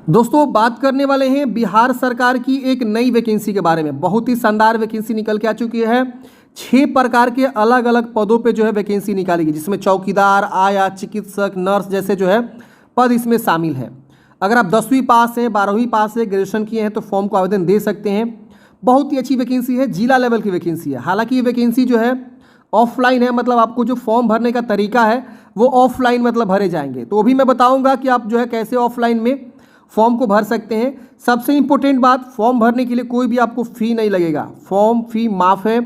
दोस्तों बात करने वाले हैं बिहार सरकार की एक नई वैकेंसी के बारे में। बहुत ही शानदार वैकेंसी निकल के आ चुकी है। 6 प्रकार के अलग अलग पदों पे जो है वैकेंसी निकाली गई, जिसमें चौकीदार, आया, चिकित्सक, नर्स जैसे जो है पद इसमें शामिल है। अगर आप 10वीं पास हैं, 12वीं पास है, ग्रेजुएशन किए हैं तो फॉर्म को आवेदन दे सकते हैं। बहुत ही अच्छी वैकेंसी है, जिला लेवल की वैकेंसी है। हालांकि ये वैकेंसी जो है ऑफलाइन है, मतलब आपको जो फॉर्म भरने का तरीका है वो ऑफलाइन मतलब भरे जाएंगे। तो अभी मैं बताऊंगा कि आप जो है कैसे ऑफलाइन में फॉर्म को भर सकते हैं। सबसे इंपॉर्टेंट बात, फॉर्म भरने के लिए कोई भी आपको फ़ी नहीं लगेगा, फॉर्म फी माफ़ है।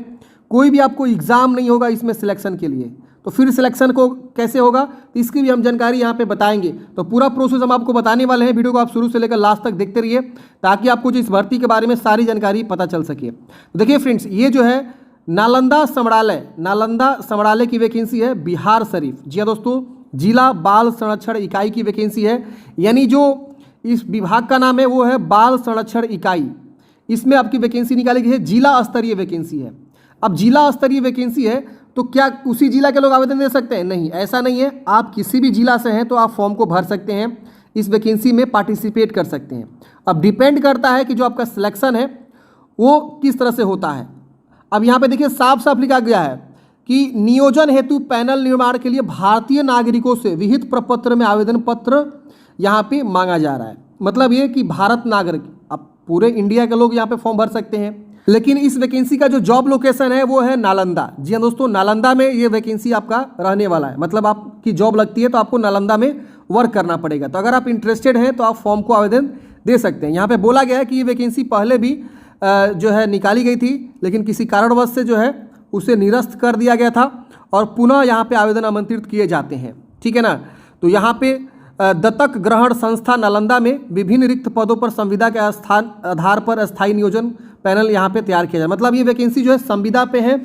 कोई भी आपको एग्ज़ाम नहीं होगा इसमें सिलेक्शन के लिए। तो फिर सिलेक्शन को कैसे होगा तो इसकी भी हम जानकारी यहाँ पे बताएंगे। तो पूरा प्रोसेस हम आपको बताने वाले हैं। वीडियो को आप शुरू से लेकर लास्ट तक देखते रहिए ताकि आपको जो इस भर्ती के बारे में सारी जानकारी पता चल सके। तो देखिए फ्रेंड्स, ये जो है नालंदा समरालय की वैकेंसी है बिहार शरीफ। जी हाँ दोस्तों, जिला बाल संरक्षण इकाई की वैकेंसी है। यानी जो इस विभाग का नाम है वो है बाल संरक्षण इकाई। इसमें आपकी वैकेंसी निकाली गई है, जिला स्तरीय वैकेंसी है। अब जिला स्तरीय वैकेंसी है तो क्या उसी जिला के लोग आवेदन दे सकते हैं? नहीं, ऐसा नहीं है। आप किसी भी जिला से हैं तो आप फॉर्म को भर सकते हैं, इस वैकेंसी में पार्टिसिपेट कर सकते हैं। अब डिपेंड करता है कि जो आपका सिलेक्शन है वो किस तरह से होता है। अब यहाँ पे देखिए साफ साफ लिखा गया है कि नियोजन हेतु पैनल निर्माण के लिए भारतीय नागरिकों से विहित प्रपत्र में आवेदन पत्र यहाँ पे मांगा जा रहा है। मतलब ये कि भारत नागरिक, अब पूरे इंडिया के लोग यहाँ पे फॉर्म भर सकते हैं। लेकिन इस वैकेंसी का जो जॉब लोकेशन है वो है नालंदा। जी हाँ दोस्तों, नालंदा में ये वैकेंसी आपका रहने वाला है। मतलब आपकी जॉब लगती है तो आपको नालंदा में वर्क करना पड़ेगा। तो अगर आप इंटरेस्टेड हैं तो आप फॉर्म को आवेदन दे सकते हैं। यहाँ पे बोला गया है कि ये वैकेंसी पहले भी जो है निकाली गई थी, लेकिन किसी कारणवश से जो है उसे निरस्त कर दिया गया था और पुनः यहाँ पे आवेदन आमंत्रित किए जाते हैं। ठीक है ना। तो यहाँ पे दत्तक ग्रहण संस्था नालंदा में विभिन्न रिक्त पदों पर संविदा के स्थान आधार पर अस्थायी नियोजन पैनल यहाँ पे तैयार किया जाए। मतलब ये वैकेंसी जो है संविदा पे है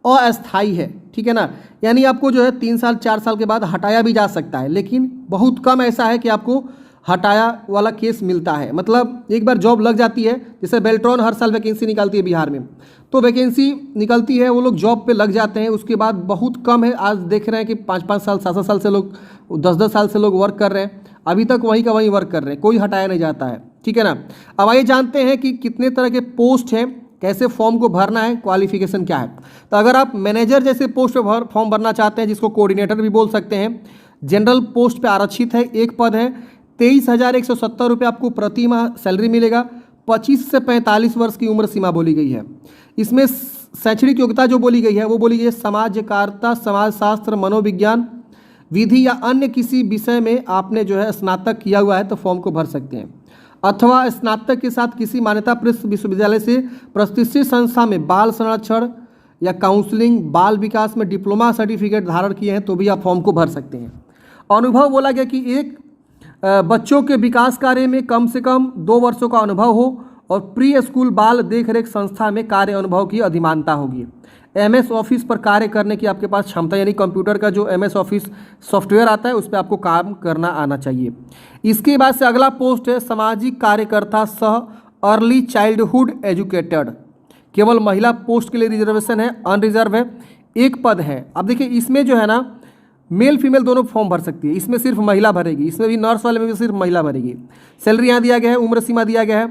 और अस्थायी है। ठीक है ना। यानी आपको जो है 3 साल 4 साल के बाद हटाया भी जा सकता है, लेकिन बहुत कम ऐसा है कि आपको हटाया वाला केस मिलता है। मतलब एक बार जॉब लग जाती है, जैसे बेल्ट्रॉन हर साल वैकेंसी निकालती है बिहार में, तो वैकेंसी निकलती है, वो लोग जॉब पे लग जाते हैं। उसके बाद बहुत कम है, आज देख रहे हैं कि 5-5 साल 7-7 साल से लोग 10-10 साल से लोग वर्क कर रहे हैं, अभी तक वहीं का वहीं वर्क कर रहे हैं, कोई हटाया नहीं जाता है। ठीक है ना। अब आइए जानते हैं कि कितने तरह के पोस्ट हैं, कैसे फॉर्म को भरना है, क्वालिफिकेशन क्या है। तो अगर आप मैनेजर जैसे पोस्ट पे फॉर्म भरना चाहते हैं, जिसको कोऑर्डिनेटर भी बोल सकते हैं, जनरल पोस्ट पे आरक्षित है, एक पद है, 23,170 रुपये आपको प्रति माह सैलरी मिलेगा। 25 से 45 वर्ष की उम्र सीमा बोली गई है। इसमें शैक्षणिक योग्यता जो बोली गई है वो बोली गई है समाजकारिता, समाजशास्त्र, मनोविज्ञान, विधि या अन्य किसी विषय में आपने जो है स्नातक किया हुआ है तो फॉर्म को भर सकते हैं। अथवा स्नातक के साथ किसी मान्यता प्राप्त विश्वविद्यालय से प्रतिष्ठित संस्था में बाल संरक्षण या काउंसलिंग, बाल विकास में डिप्लोमा सर्टिफिकेट धारण किए हैं तो भी आप फॉर्म को भर सकते हैं। अनुभव बोला गया कि एक बच्चों के विकास कार्य में कम से कम 2 वर्षों का अनुभव हो और प्री स्कूल बाल देखरेख संस्था में कार्य अनुभव की अधिमानता होगी। MS ऑफिस पर कार्य करने की आपके पास क्षमता, यानी कंप्यूटर का जो MS ऑफिस सॉफ्टवेयर आता है उस पर आपको काम करना आना चाहिए। इसके बाद से अगला पोस्ट है सामाजिक कार्यकर्ता सह अर्ली चाइल्डहुड एजुकेटेड। केवल महिला पोस्ट के लिए रिजर्वेशन है, अनरिजर्व है, एक पद है। अब देखिए इसमें जो है ना मेल फीमेल दोनों फॉर्म भर सकती है। इसमें सिर्फ महिला भरेगी, इसमें भी नर्स वाले में भी सिर्फ महिला भरेगी। सैलरी यहाँ दिया गया है, उम्र सीमा दिया गया है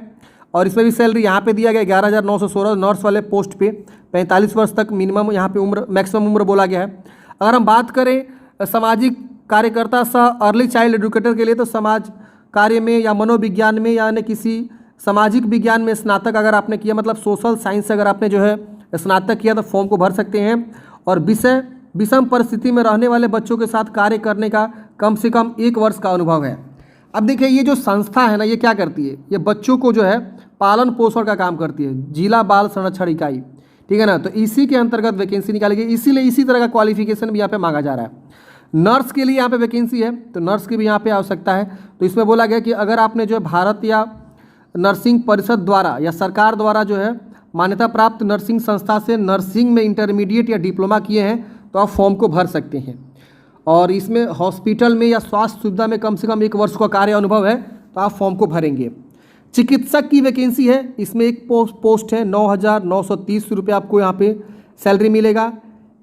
और इसमें भी सैलरी यहाँ पे दिया गया है 11,916। नर्स वाले पोस्ट पे 45 वर्ष तक मिनिमम यहाँ पे उम्र, मैक्सिमम उम्र बोला गया है। अगर हम बात करें सामाजिक कार्यकर्ता सह अर्ली चाइल्ड एजुकेटर के लिए, तो समाज कार्य में या मनोविज्ञान में या अन्य किसी सामाजिक विज्ञान में स्नातक अगर आपने किया, मतलब सोशल साइंस से अगर आपने जो है स्नातक किया तो फॉर्म को भर सकते हैं। और विषय विषम परिस्थिति में रहने वाले बच्चों के साथ कार्य करने का कम से कम 1 वर्ष का अनुभव है। अब देखिए ये जो संस्था है ना, ये क्या करती है, ये बच्चों को जो है पालन पोषण का काम करती है, जिला बाल संरक्षण इकाई। ठीक है ना। तो इसी के अंतर्गत वैकेंसी निकाली गई, इसीलिए इसी तरह का क्वालिफिकेशन भी यहाँ पे मांगा जा रहा है। नर्स के लिए यहाँ पे वैकेंसी है, तो नर्स की भी यहाँ पे आवश्यकता है। तो इसमें बोला गया कि अगर आपने जो है भारत या नर्सिंग परिषद द्वारा या सरकार द्वारा जो है मान्यता प्राप्त नर्सिंग संस्था से नर्सिंग में इंटरमीडिएट या डिप्लोमा किए हैं तो आप फॉर्म को भर सकते हैं। और इसमें हॉस्पिटल में या स्वास्थ्य सुविधा में कम से कम 1 वर्ष का कार्य अनुभव है तो आप फॉर्म को भरेंगे। चिकित्सक की वैकेंसी है, इसमें एक पोस्ट है, 9,930 रुपये आपको यहाँ पे सैलरी मिलेगा।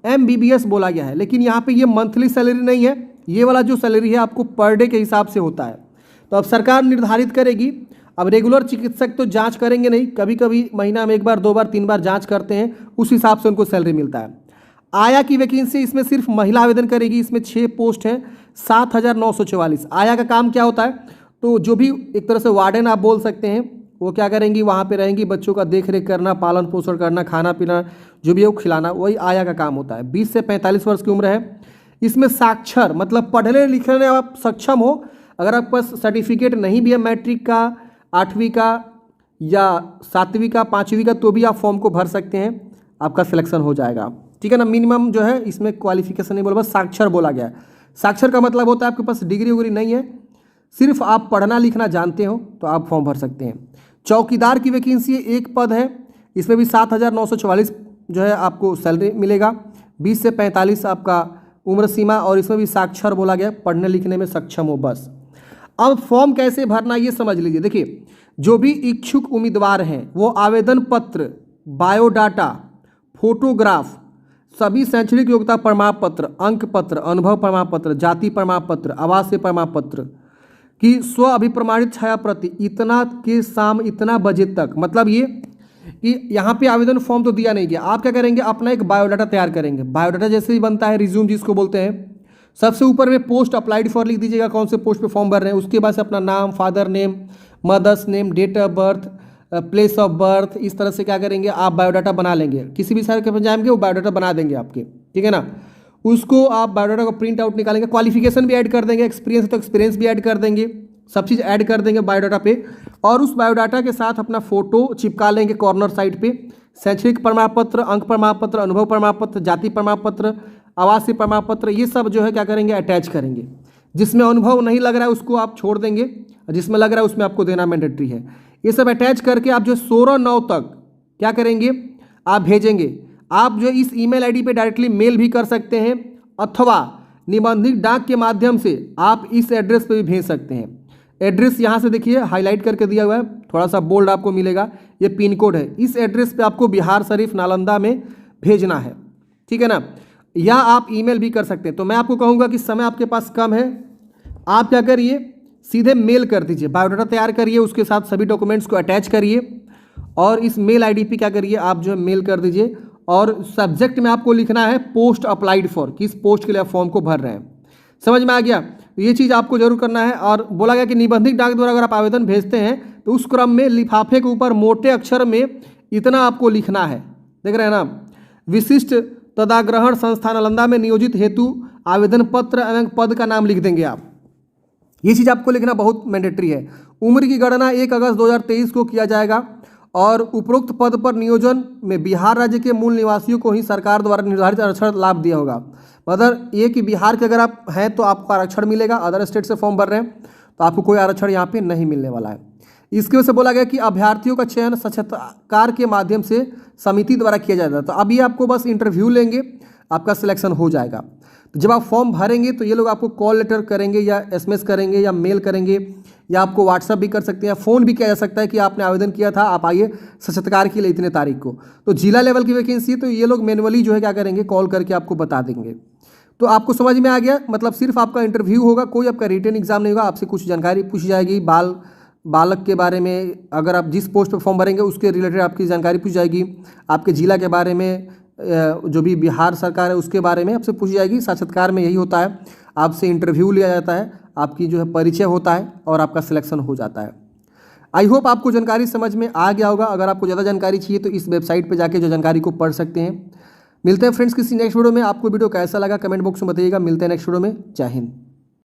MBBS बोला गया है, लेकिन यहाँ पे ये मंथली सैलरी नहीं है, ये वाला जो सैलरी है आपको पर डे के हिसाब से होता है। तो अब सरकार निर्धारित करेगी। अब रेगुलर चिकित्सक तो जांच करेंगे नहीं, कभी कभी महीना में 1 बार 2 बार 3 बार जांच करते हैं, उस हिसाब से उनको सैलरी मिलता है। आया की वैकेंसी, इसमें सिर्फ महिला आवेदन करेगी। इसमें 6 पोस्ट हैं, 7,944। आया का काम क्या होता है, तो जो भी एक तरह से वार्डन आप बोल सकते हैं, वो क्या करेंगी, वहाँ पे रहेंगी, बच्चों का देख रेख करना, पालन पोषण करना, खाना पीना जो भी है वो खिलाना, वही आया का काम होता है। 20 से 45 वर्ष की उम्र है। इसमें साक्षर मतलब पढ़ने लिखने में आप सक्षम हो, अगर आपके पास सर्टिफिकेट नहीं भी है मैट्रिक का, 8वीं का या 7वीं का, 5वीं का, तो भी आप फॉर्म को भर सकते हैं, आपका सिलेक्शन हो जाएगा। ठीक है ना। मिनिमम जो है इसमें क्वालिफिकेशन नहीं बोला, बस साक्षर बोला गया है। साक्षर का मतलब होता है आपके पास डिग्री वगैरह नहीं है, सिर्फ आप पढ़ना लिखना जानते हो तो आप फॉर्म भर सकते हैं। चौकीदार की वैकेंसी 1 पद है, इसमें भी 7,944 जो है आपको सैलरी मिलेगा। 20 से 45 आपका उम्र सीमा, और इसमें भी साक्षर बोला गया, पढ़ने लिखने में सक्षम हो बस। अब फॉर्म कैसे भरना ये समझ लीजिए। देखिए, जो भी इच्छुक उम्मीदवार हैं वो आवेदन पत्र, बायोडाटा, फोटोग्राफ, सभी शैक्षणिक योग्यता प्रमाण पत्र, अंक पत्र, अनुभव प्रमाण पत्र, जाति प्रमाण पत्र, आवासीय प्रमाण पत्र की स्व अभिप्रमाणित छाया प्रति इतना के शाम इतना बजे तक, मतलब ये कि यहाँ पे आवेदन फॉर्म तो दिया नहीं गया, आप क्या करेंगे, अपना एक बायोडाटा तैयार करेंगे। बायोडाटा जैसे ही बनता है, रिज्यूम जिसको बोलते हैं, सबसे ऊपर में पोस्ट अप्लाइड फॉर लिख दीजिएगा, कौन से पोस्ट पे फॉर्म भर रहे हैं। उसके बाद से अपना नाम, father name, mother's name, date of birth, place of birth, इस तरह से क्या करेंगे आप बायोडाटा बना लेंगे। किसी भी शहर के पास जाएंगे वो बायोडाटा बना देंगे आपके, ठीक है ना। उसको आप बायोडाटा को प्रिंट आउट निकालेंगे, क्वालिफिकेशन भी ऐड कर देंगे, एक्सपीरियंस है तो एक्सपीरियंस भी ऐड कर देंगे, सब चीज़ ऐड कर देंगे बायोडाटा पे। और उस बायोडाटा के साथ अपना फोटो चिपका लेंगे कॉर्नर साइड पे। शैक्षणिक प्रमाण पत्र, अंक प्रमाण पत्र, अनुभव प्रमाण पत्र, जाति प्रमाण पत्र, आवासीय प्रमाण पत्र, ये सब जो है क्या करेंगे, अटैच करेंगे। जिसमें अनुभव नहीं लग रहा है उसको आप छोड़ देंगे, जिसमें लग रहा है उसमें आपको देना मैंडेटरी है। ये सब अटैच करके आप जो 16/9 तक क्या करेंगे, आप भेजेंगे। आप जो इस ईमेल आईडी पे डायरेक्टली मेल भी कर सकते हैं, अथवा निबंधित डाक के माध्यम से आप इस एड्रेस पे भी भेज सकते हैं। एड्रेस यहाँ से देखिए हाईलाइट करके दिया हुआ है, थोड़ा सा बोल्ड आपको मिलेगा, ये पिन कोड है। इस एड्रेस पे आपको बिहार शरीफ नालंदा में भेजना है, ठीक है ना। या आप ईमेल भी कर सकते हैं। तो मैं आपको कहूँगा कि समय आपके पास कम है, आप क्या करिए, सीधे मेल कर दीजिए, बायोडाटा तैयार करिए, उसके साथ सभी डॉक्यूमेंट्स को अटैच करिए, और इस मेल आईडी पे क्या करिए, आप जो है मेल कर दीजिए। और सब्जेक्ट में आपको लिखना है पोस्ट अप्लाइड फॉर, किस पोस्ट के लिए आप फॉर्म को भर रहे हैं। समझ में आ गया। तो ये चीज़ आपको जरूर करना है। और बोला गया कि निबंधित डाक द्वारा अगर आप आवेदन भेजते हैं तो उस क्रम में लिफाफे के ऊपर मोटे अक्षर में इतना आपको लिखना है, देख रहे हैं ना, विशिष्ट तदाग्रहण संस्थान नालंदा में नियोजित हेतु आवेदन पत्र एवं पद का नाम लिख देंगे आप। ये चीज़ आपको लिखना बहुत मैंडेटरी है। उम्र की गणना 1 अगस्त 2023 को किया जाएगा, और उपरोक्त पद पर नियोजन में बिहार राज्य के मूल निवासियों को ही सरकार द्वारा निर्धारित आरक्षण लाभ दिया होगा। मतलब ये कि बिहार के अगर आप हैं तो आपको आरक्षण मिलेगा, अदर स्टेट से फॉर्म भर रहे हैं तो आपको कोई आरक्षण यहाँ पे नहीं मिलने वाला है। इसकी वजह से बोला गया कि अभ्यर्थियों का चयन साक्षात्कार के माध्यम से समिति द्वारा किया जाएगा। तो अभी आपको बस इंटरव्यू लेंगे, आपका सिलेक्शन हो जाएगा। तो जब आप फॉर्म भरेंगे तो ये लोग आपको कॉल लेटर करेंगे, या एसएमएस करेंगे, या मेल करेंगे, या आपको व्हाट्सअप भी कर सकते हैं, फ़ोन भी किया जा सकता है कि आपने आवेदन किया था, आप आइए साक्षात्कार के लिए इतने तारीख को। तो जिला लेवल की वैकेंसी है तो ये लोग मैनुअली जो है क्या करेंगे, कॉल करके आपको बता देंगे। तो आपको समझ में आ गया, मतलब सिर्फ आपका इंटरव्यू होगा, कोई आपका रिटन एग्जाम नहीं होगा। आपसे कुछ जानकारी पूछी जाएगी, बालक के बारे में, अगर आप जिस पोस्ट पर फॉर्म भरेंगे उसके रिलेटेड आपकी जानकारी पूछी जाएगी, आपके जिला के बारे में, जो भी बिहार सरकार है उसके बारे में आपसे पूछी जाएगी। साक्षात्कार में यही होता है, आपसे इंटरव्यू लिया जाता है, आपकी जो है परिचय होता है, और आपका सिलेक्शन हो जाता है। आई होप आपको जानकारी समझ में आ गया होगा। अगर आपको ज़्यादा जानकारी चाहिए तो इस वेबसाइट पर जाके जो जानकारी को पढ़ सकते हैं। मिलते हैं फ्रेंड्स किसी नेक्स्ट वीडियो में। आपको वीडियो कैसा लगा कमेंट बॉक्स में बताइएगा। मिलते हैं नेक्स्ट वीडियो में। जय हिंद।